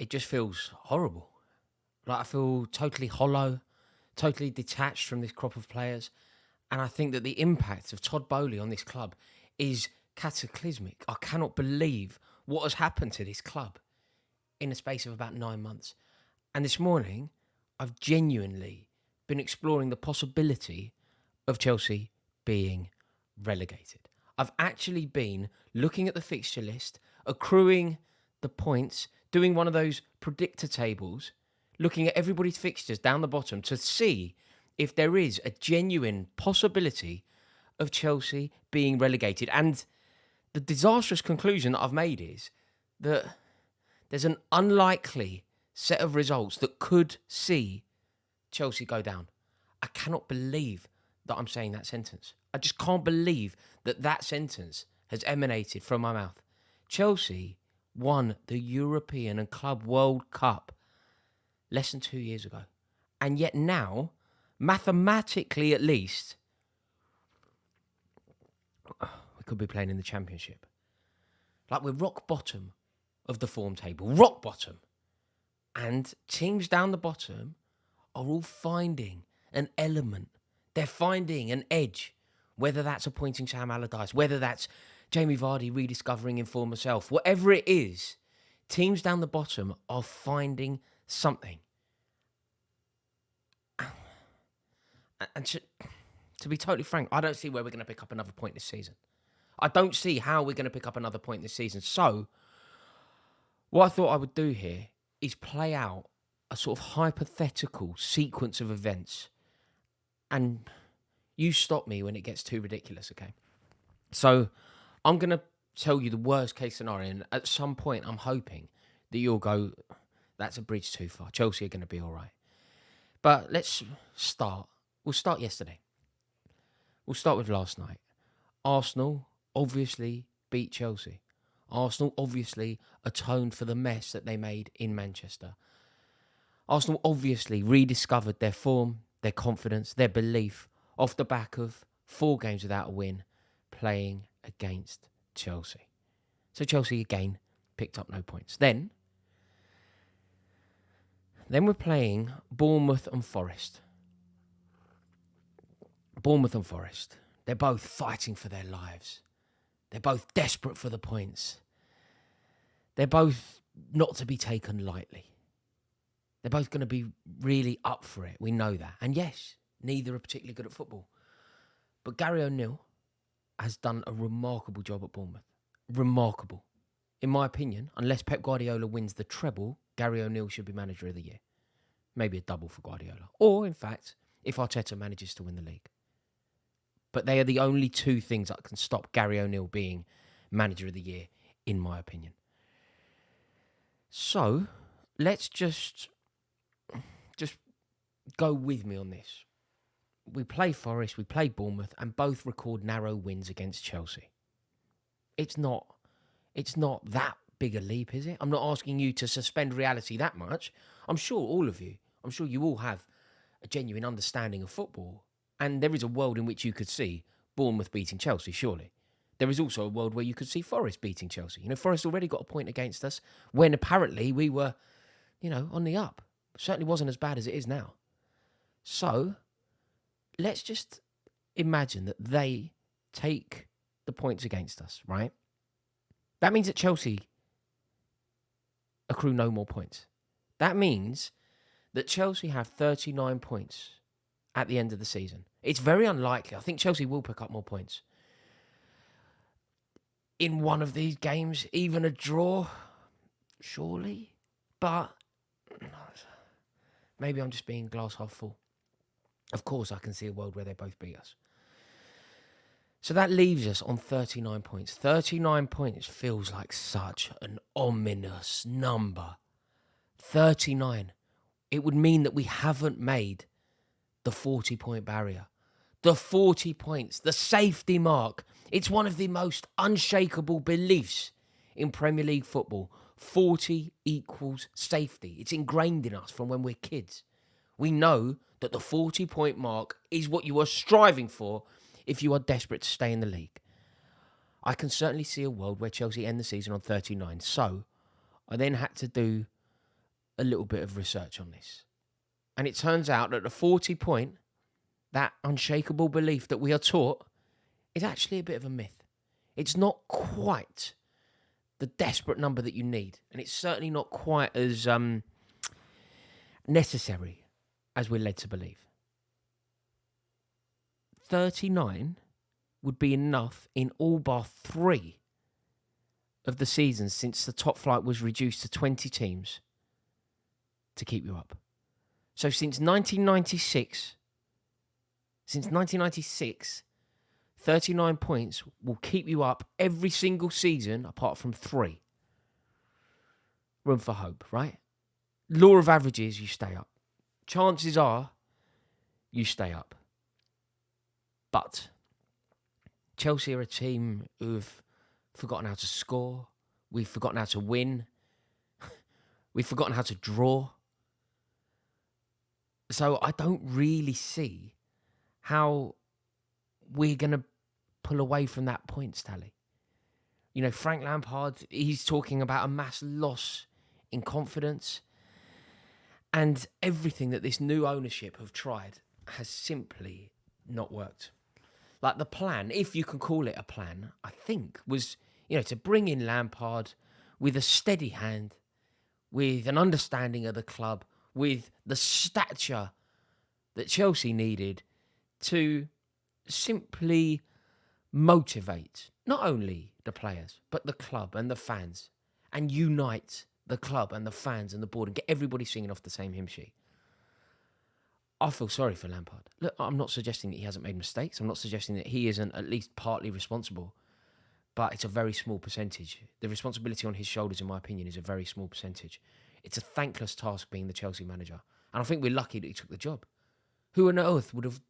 it just feels horrible. Like I feel totally hollow, totally detached from this crop of players. And I think that the impact of Todd Bowley on this club is cataclysmic. I cannot believe what has happened to this club in the space of about 9 months. And this morning, I've genuinely been exploring the possibility of Chelsea being relegated. I've actually been looking at the fixture list, accruing the points, doing one of those predictor tables, looking at everybody's fixtures down the bottom to see if there is a genuine possibility of Chelsea being relegated. And the disastrous conclusion that I've made is that there's an unlikely set of results that could see Chelsea go down. I cannot believe that I'm saying that sentence. I just can't believe that that sentence has emanated from my mouth. Chelsea won the European and Club World Cup less than 2 years ago. And yet now, mathematically at least, we could be playing in the Championship. Like we're rock bottom of the form table. Rock bottom. And teams down the bottom are all finding an element. They're finding an edge. Whether that's appointing Sam Allardyce, whether that's Jamie Vardy rediscovering Informer Self, whatever it is, teams down the bottom are finding something. And to be totally frank, I don't see where we're going to pick up another point this season. I don't see how we're going to pick up another point this season. So, what I thought I would do here is play out a sort of hypothetical sequence of events. And you stop me when it gets too ridiculous, okay? So, I'm going to tell you the worst case scenario. And at some point, I'm hoping that you'll go, that's a bridge too far. Chelsea are going to be all right. But let's start. We'll start yesterday. We'll start with last night. Arsenal obviously beat Chelsea. Arsenal obviously atoned for the mess that they made in Manchester. Arsenal obviously rediscovered their form, their confidence, their belief off the back of 4 games without a win playing against Chelsea. So Chelsea again picked up no points. Then we're playing Bournemouth and Forest. Bournemouth and Forest. They're both fighting for their lives. They're both desperate for the points. They're both not to be taken lightly. They're both going to be really up for it. We know that. And yes, neither are particularly good at football. But Gary O'Neill has done a remarkable job at Bournemouth. Remarkable. In my opinion, unless Pep Guardiola wins the treble, Gary O'Neill should be manager of the year. Maybe a double for Guardiola. Or, in fact, if Arteta manages to win the league. But they are the only 2 things that can stop Gary O'Neill being manager of the year, in my opinion. So, let's just go with me on this. We play Forest, we play Bournemouth, and both record narrow wins against Chelsea. It's not that big a leap, is it? I'm not asking you to suspend reality that much. I'm sure you all have a genuine understanding of football. And there is a world in which you could see Bournemouth beating Chelsea, surely. There is also a world where you could see Forest beating Chelsea. Forest already got a point against us when apparently we were, on the up. Certainly wasn't as bad as it is now. So, let's just imagine that they take the points against us, right? That means that Chelsea accrue no more points. That means that Chelsea have 39 points at the end of the season. It's very unlikely. I think Chelsea will pick up more points. In one of these games, even a draw, surely. But maybe I'm just being glass half full. Of course, I can see a world where they both beat us. So that leaves us on 39 points. 39 points feels like such an ominous number. 39. It would mean that we haven't made the 40-point barrier. The 40 points, the safety mark. It's one of the most unshakable beliefs in Premier League football. 40 equals safety. It's ingrained in us from when we're kids. We know that the 40-point mark is what you are striving for if you are desperate to stay in the league. I can certainly see a world where Chelsea end the season on 39. So I then had to do a little bit of research on this. And it turns out that the 40 point, that unshakable belief that we are taught, is actually a bit of a myth. It's not quite the desperate number that you need. And it's certainly not quite as necessary as we're led to believe. 39 would be enough in all bar 3 of the seasons since the top flight was reduced to 20 teams to keep you up. So since 1996, 39 points will keep you up every single season apart from 3. Room for hope, right? Law of averages, you stay up. Chances are you stay up. But Chelsea are a team who've forgotten how to score. We've forgotten how to win. We've forgotten how to draw. So I don't really see how we're going to pull away from that points tally. You know, Frank Lampard, he's talking about a mass loss in confidence. And everything that this new ownership have tried has simply not worked. Like the plan, if you can call it a plan, I think was, to bring in Lampard with a steady hand, with an understanding of the club, with the stature that Chelsea needed to simply motivate not only the players, but the club and the fans, and unite the club and the fans and the board and get everybody singing off the same hymn sheet. I feel sorry for Lampard. Look, I'm not suggesting that he hasn't made mistakes. I'm not suggesting that he isn't at least partly responsible, but it's a very small percentage. The responsibility on his shoulders, in my opinion, is a very small percentage. It's a thankless task being the Chelsea manager. And I think we're lucky that he took the job. Who on earth would have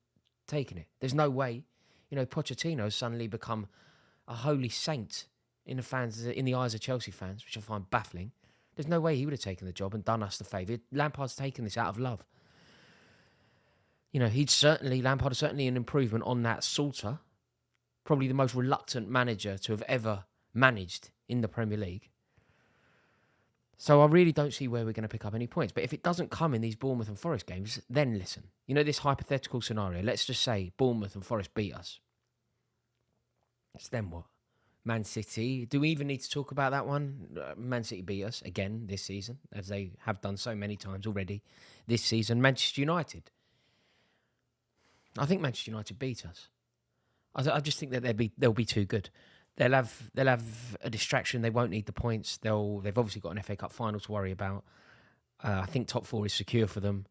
taken it? There's no way. Pochettino has suddenly become a holy saint in the eyes of Chelsea fans, which I find baffling. There's no way he would have taken the job and done us the favour. Lampard's taken this out of love. Lampard is certainly an improvement on that Salter, probably the most reluctant manager to have ever managed in the Premier League. So I really don't see where we're going to pick up any points. But if it doesn't come in these Bournemouth and Forest games, then listen. This hypothetical scenario, let's just say Bournemouth and Forest beat us. So then what? Man City, do we even need to talk about that one? Man City beat us again this season, as they have done so many times already this season. Manchester United. I think Manchester United beat us. I just think that they'll be too good. They'll have a distraction. They won't need the points. They've obviously got an FA Cup final to worry about. I think top 4 is secure for them,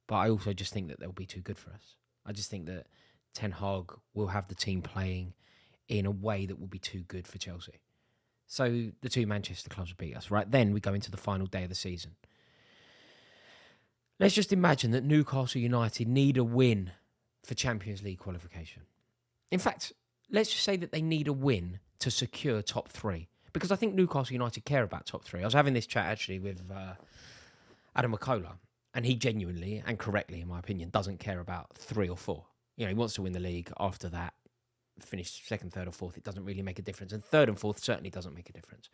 but I also just think that they'll be too good for us. I just think that Ten Hag will have the team playing in a way that will be too good for Chelsea. So the 2 Manchester clubs will beat us, right? Then we go into the final day of the season. Let's just imagine that Newcastle United need a win for Champions League qualification. In fact, let's just say that they need a win to secure top 3. Because I think Newcastle United care about top 3. I was having this chat actually with Adam McCullough, and he genuinely and correctly, in my opinion, doesn't care about 3 or 4. He wants to win the league. After that, finish 2nd, 3rd or 4th, it doesn't really make a difference. And 3rd and 4th certainly doesn't make a difference.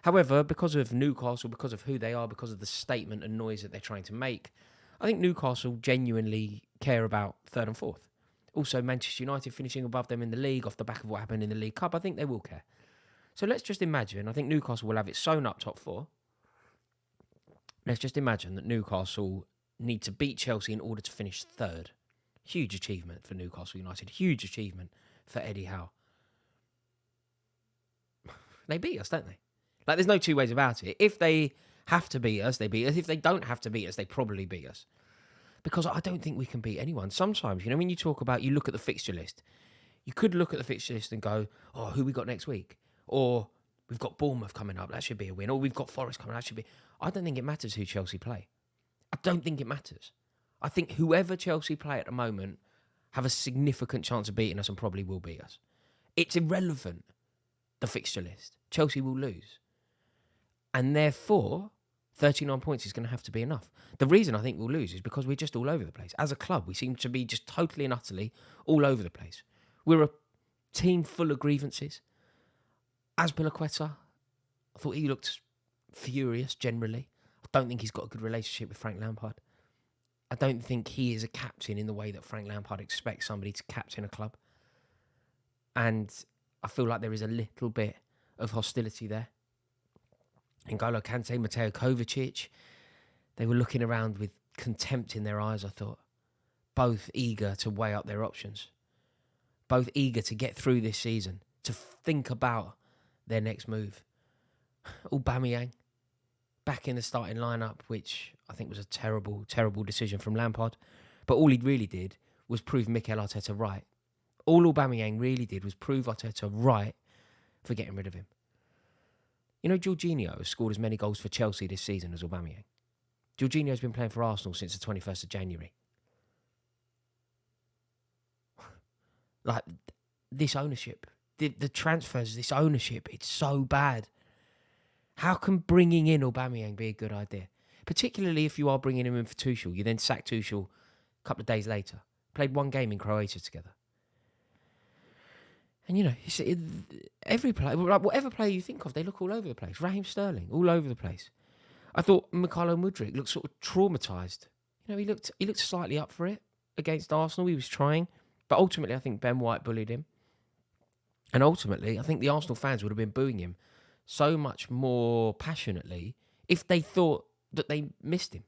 However, because of Newcastle, because of who they are, because of the statement and noise that they're trying to make, I think Newcastle genuinely care about 3rd and 4th. Also, Manchester United finishing above them in the league off the back of what happened in the League Cup, I think they will care. So let's just imagine, I think Newcastle will have it sewn up top 4. Let's just imagine that Newcastle need to beat Chelsea in order to finish 3rd. Huge achievement for Newcastle United. Huge achievement for Eddie Howe. They beat us, don't they? There's no two ways about it. If they have to beat us, they beat us. If they don't have to beat us, they probably beat us. Because I don't think we can beat anyone. Sometimes, when you look at the fixture list, you could look at the fixture list and go, oh, who we got next week? Or we've got Bournemouth coming up, that should be a win. Or we've got Forest coming up, that should be... I don't think it matters who Chelsea play. I don't think it matters. I think whoever Chelsea play at the moment have a significant chance of beating us and probably will beat us. It's irrelevant, the fixture list. Chelsea will lose. And therefore, 39 points is going to have to be enough. The reason I think we'll lose is because we're just all over the place. As a club, we seem to be just totally and utterly all over the place. We're a team full of grievances. Azpilicueta, I thought he looked furious generally. I I don't think he's got a good relationship with Frank Lampard. I don't think he is a captain in the way that Frank Lampard expects somebody to captain a club. And I feel like there is a little bit of hostility there. N'Golo Kante, Mateo Kovacic, they were looking around with contempt in their eyes, I thought. Both eager to weigh up their options. Both eager to get through this season, to think about their next move. Aubameyang, back in the starting lineup, which I think was a terrible, terrible decision from Lampard. But all he really did was prove Mikel Arteta right. All Aubameyang really did was prove Arteta right for getting rid of him. You know, Jorginho has scored as many goals for Chelsea this season as Aubameyang. Jorginho's been playing for Arsenal since the 21st of January. Like, this ownership, the transfers, this ownership, it's so bad. How can bringing in Aubameyang be a good idea? Particularly if you are bringing him in for Tuchel. You then sack Tuchel a couple of days later. Played one game in Croatia together. And, you know, every player, like whatever player you think of, they look all over the place. Raheem Sterling, all over the place. I thought Mykhailo Mudryk looked sort of traumatised. You know, he looked slightly up for it against Arsenal. He was trying. But ultimately, I think Ben White bullied him. And ultimately, I think the Arsenal fans would have been booing him so much more passionately if they thought that they missed him.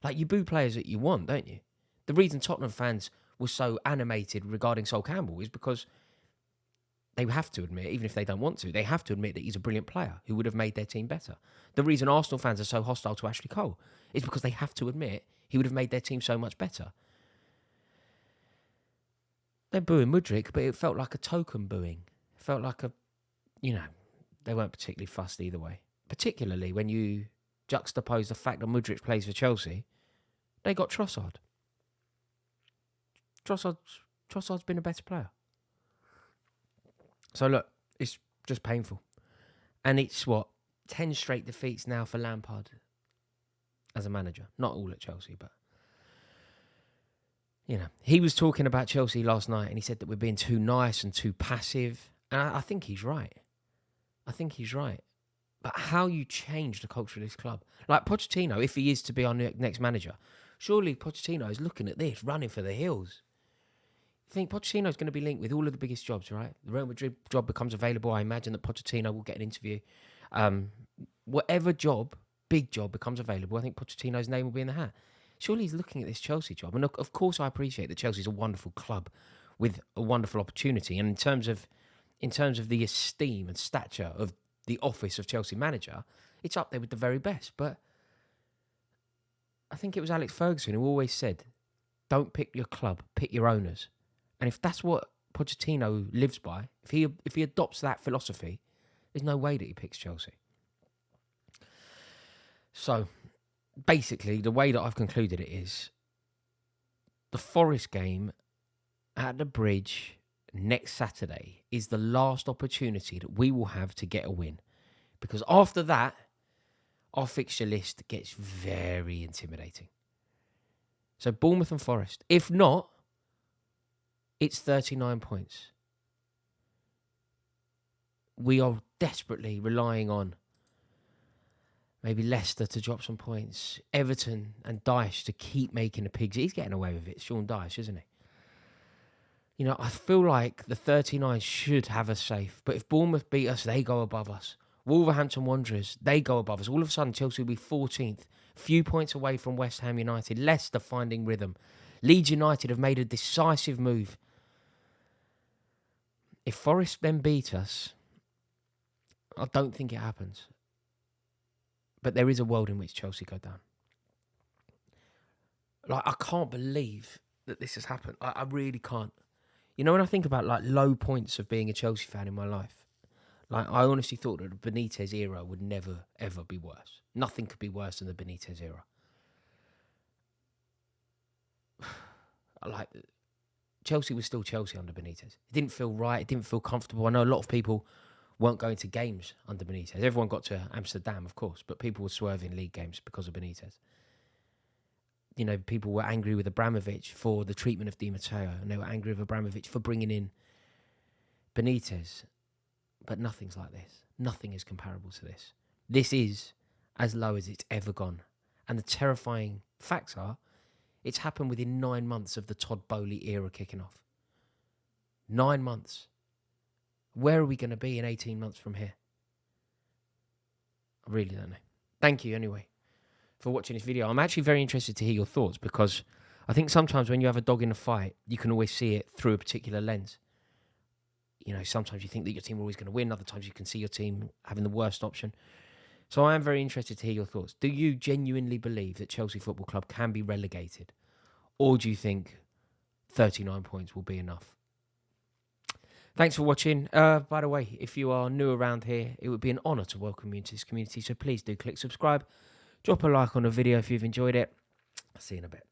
Like, you boo players that you want, don't you? The reason Tottenham fans were so animated regarding Sol Campbell is because they have to admit, even if they don't want to, they have to admit that he's a brilliant player who would have made their team better. The reason Arsenal fans are so hostile to Ashley Cole is because they have to admit he would have made their team so much better. They're booing Mudryk, but it felt like a token booing. It felt like they weren't particularly fussed either way. Particularly when you juxtapose the fact that Mudryk plays for Chelsea, they got Trossard. Trossard's been a better player. So look, it's just painful. And it's 10 straight defeats now for Lampard as a manager. Not all at Chelsea, but you know, he was talking about Chelsea last night and he said that we're being too nice and too passive. And I think he's right. But how you change the culture of this club. Like Pochettino, if he is to be our next manager, surely Pochettino is looking at this, running for the hills. I think Pochettino's going to be linked with all of the biggest jobs, right? The Real Madrid job becomes available. I imagine that Pochettino will get an interview. Whatever job, big job, becomes available, I think Pochettino's name will be in the hat. Surely he's looking at this Chelsea job. And of course I appreciate that Chelsea's a wonderful club with a wonderful opportunity. And in terms of the esteem and stature of the office of Chelsea manager, it's up there with the very best. But I think it was Alex Ferguson who always said, don't pick your club, pick your owners. And if that's what Pochettino lives by, if he adopts that philosophy, there's no way that he picks Chelsea. So, basically, the way that I've concluded it is the Forest game at the Bridge next Saturday is the last opportunity that we will have to get a win. Because after that, our fixture list gets very intimidating. So Bournemouth and Forest. If not, it's 39 points. We are desperately relying on maybe Leicester to drop some points, Everton and Dyche to keep making the pigs. He's getting away with it, Sean Dyche, isn't he? You know, I feel like the 39 should have us safe. But if Bournemouth beat us, they go above us. Wolverhampton Wanderers, they go above us. All of a sudden, Chelsea will be 14th. Few points away from West Ham United. Leicester finding rhythm. Leeds United have made a decisive move. If Forest then beat us, I don't think it happens. But there is a world in which Chelsea go down. Like, I can't believe that this has happened. I really can't. You know, when I think about like low points of being a Chelsea fan in my life, like I honestly thought that the Benitez era would never, ever be worse. Nothing could be worse than the Benitez era. Like, Chelsea was still Chelsea under Benitez. It didn't feel right. It didn't feel comfortable. I know a lot of people weren't going to games under Benitez. Everyone got to Amsterdam, of course, but people were swerving league games because of Benitez. You know, people were angry with Abramovich for the treatment of Di Matteo, and they were angry with Abramovich for bringing in Benitez. But nothing's like this. Nothing is comparable to this. This is as low as it's ever gone. And the terrifying facts are, it's happened within 9 months of the Todd Boehly era kicking off. 9 months. Where are we going to be in 18 months from here? I really don't know. Thank you, anyway, for watching this video. I'm actually very interested to hear your thoughts, because I think sometimes when you have a dog in a fight, you can always see it through a particular lens. You know, sometimes you think that your team are always going to win. Other times you can see your team having the worst option. So I am very interested to hear your thoughts. Do you genuinely believe that Chelsea Football Club can be relegated? Or do you think 39 points will be enough? Thanks for watching. By the way, if you are new around here, it would be an honour to welcome you into this community. So please do click subscribe. Drop a like on the video if you've enjoyed it. I'll see you in a bit.